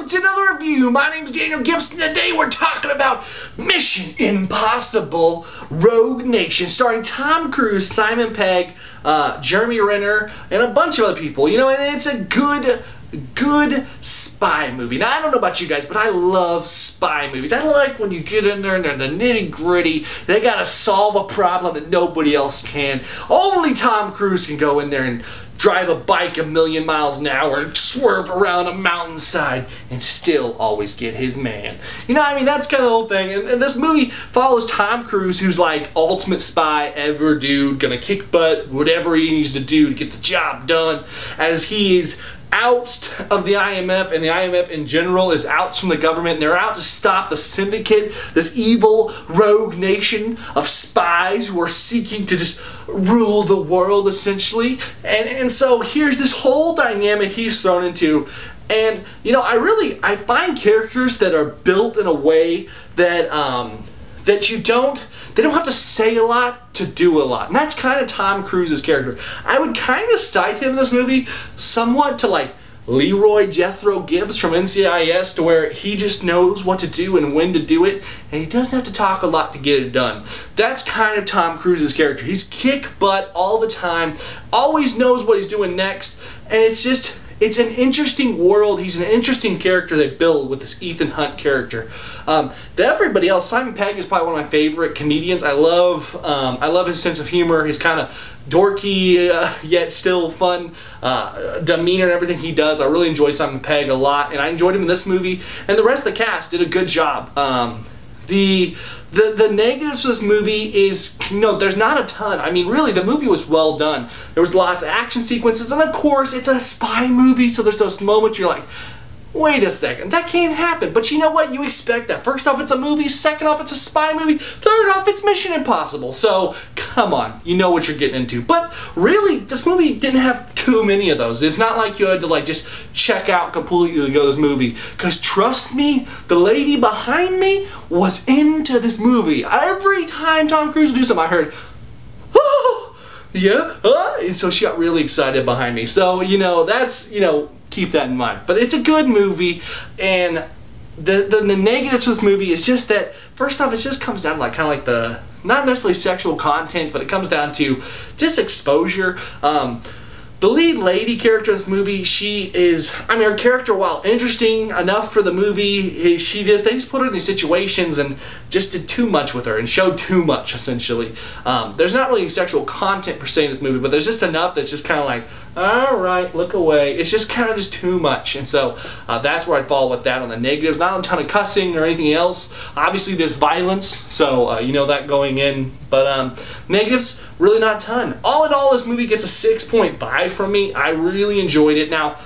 welcome to another review. My name is Daniel Gibson. Today we're talking about Mission Impossible Rogue Nation, starring Tom Cruise, Simon Pegg, Jeremy Renner, and a bunch of other people. You know, and it's a good spy movie. Now, I don't know about you guys, but I love spy movies. I like when you get in there and they're the nitty-gritty. They gotta solve a problem that nobody else can. Only Tom Cruise can go in there and drive a bike 1,000,000 miles an hour and swerve around a mountainside and still always get his man. You know, I mean, that's kind of the whole thing. And this movie follows Tom Cruise, who's like ultimate spy ever, dude, gonna kick butt, whatever he needs to do to get the job done, as he is ousted of the IMF, and the IMF in general is ousted from the government, and they're out to stop the syndicate, this evil rogue nation of spies who are seeking to just rule the world, essentially. And so here's this whole dynamic he's thrown into. And you know, I find characters that are built in a way that they don't have to say a lot to do a lot. And that's kind of Tom Cruise's character. I would kind of cite him in this movie somewhat to like Leroy Jethro Gibbs from NCIS, to where he just knows what to do and when to do it, and he doesn't have to talk a lot to get it done. That's kind of Tom Cruise's character. He's kick butt all the time, always knows what he's doing next, and it's an interesting world. He's an interesting character they build with this Ethan Hunt character. Everybody else, Simon Pegg is probably one of my favorite comedians. I love his sense of humor. He's kind of dorky, yet still fun demeanor and everything he does. I really enjoy Simon Pegg a lot, and I enjoyed him in this movie. And the rest of the cast did a good job. The negatives of this movie is, you know, there's not a ton. I mean, really, the movie was well done. There was lots of action sequences, and of course, it's a spy movie, so there's those moments you're like, wait a second, that can't happen. But you know what? You expect that. First off, it's a movie. Second off, it's a spy movie. Third off, it's Mission Impossible. So, come on. You know what you're getting into. But really, this movie didn't have too many of those. It's not like you had to like just check out completely to go to this movie. Because trust me, the lady behind me was into this movie. Every time Tom Cruise would do something, I heard, oh, yeah, and so she got really excited behind me. So, you know, that's, you know, keep that in mind. But it's a good movie, and the negatives of this movie is just that, first off, it just comes down to like kind of like the, not necessarily sexual content, but it comes down to just exposure. The lead lady character in this movie, she is, I mean, her character, while interesting enough for the movie, they just put her in these situations and just did too much with her and showed too much, essentially. There's not really sexual content per se in this movie, but there's just enough that's just kind of like, alright, look away. It's just kind of just too much. And so that's where I'd fall with that on the negatives. Not a ton of cussing or anything else. Obviously there's violence, so you know that going in. But negatives, really not a ton. All in all, this movie gets a 6.5 from me. I really enjoyed it. Now,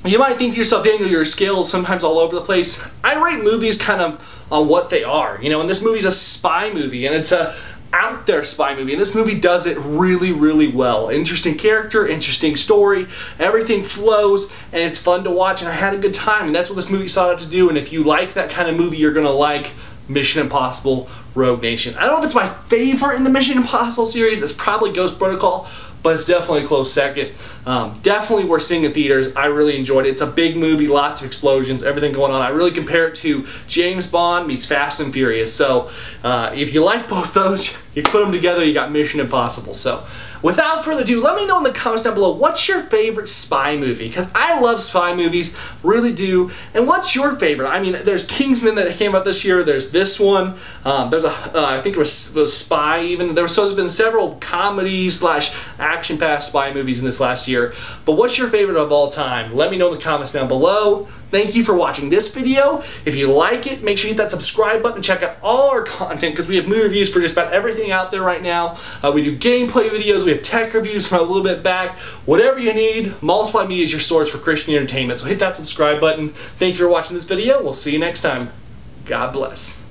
you might think to yourself, Daniel, your scale's sometimes all over the place. I rate movies kind of on what they are. You know, and this movie's a spy movie, and it's a out there spy movie, and this movie does it really, really well. Interesting character, interesting story, everything flows, and it's fun to watch, and I had a good time, and that's what this movie sought out to do. And if you like that kind of movie, you're gonna like Mission Impossible Rogue Nation. I don't know if it's my favorite in the Mission Impossible series. It's probably Ghost Protocol, but it's definitely a close second. Definitely worth seeing in theaters. I really enjoyed it. It's a big movie, lots of explosions, everything going on. I really compare it to James Bond meets Fast and Furious. So if you like both those, you put them together, you got Mission Impossible. So without further ado, let me know in the comments down below, what's your favorite spy movie? Because I love spy movies, really do. And what's your favorite? I mean, there's Kingsman that came out this year. There's this one. There's I think there was Spy even. So there's been several comedies / action-packed spy movies in this last year. But what's your favorite of all time? Let me know in the comments down below. Thank you for watching this video. If you like it, make sure you hit that subscribe button and check out all our content, because we have movie reviews for just about everything out there right now. We do gameplay videos, we have tech reviews from a little bit back. Whatever you need, Multiply Media is your source for Christian entertainment. So hit that subscribe button. Thank you for watching this video. We'll see you next time. God bless.